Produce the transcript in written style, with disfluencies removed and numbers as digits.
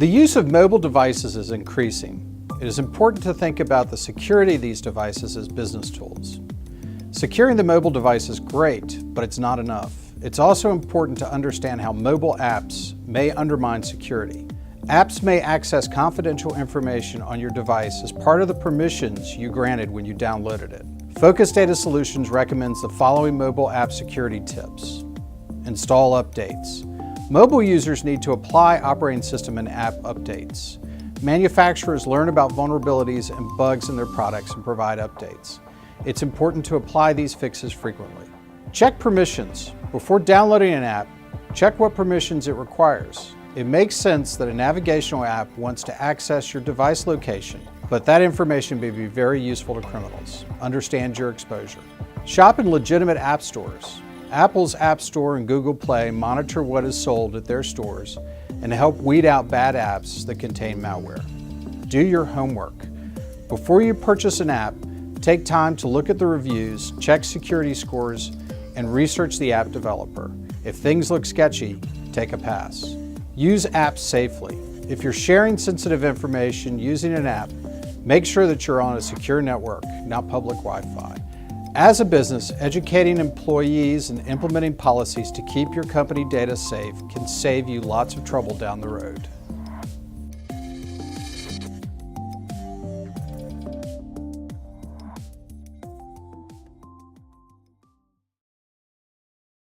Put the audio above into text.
The use of mobile devices is increasing. It is important to think about the security of these devices as business tools. Securing the mobile device is great, but it's not enough. It's also important to understand how mobile apps may undermine security. Apps may access confidential information on your device as part of the permissions you granted when you downloaded it. Focus Data Solutions recommends the following mobile app security tips. Install updates. Mobile users need to apply operating system and app updates. Manufacturers learn about vulnerabilities and bugs in their products and provide updates. It's important to apply these fixes frequently. Check permissions. Before downloading an app, check what permissions it requires. It makes sense that a navigational app wants to access your device location, but that information may be very useful to criminals. Understand your exposure. Shop in legitimate app stores. Apple's App Store and Google Play monitor what is sold at their stores and help weed out bad apps that contain malware. Do your homework. Before you purchase an app, take time to look at the reviews, check security scores, and research the app developer. If things look sketchy, take a pass. Use apps safely. If you're sharing sensitive information using an app, make sure that you're on a secure network, not public Wi-Fi. As a business, educating employees and implementing policies to keep your company data safe can save you lots of trouble down the road.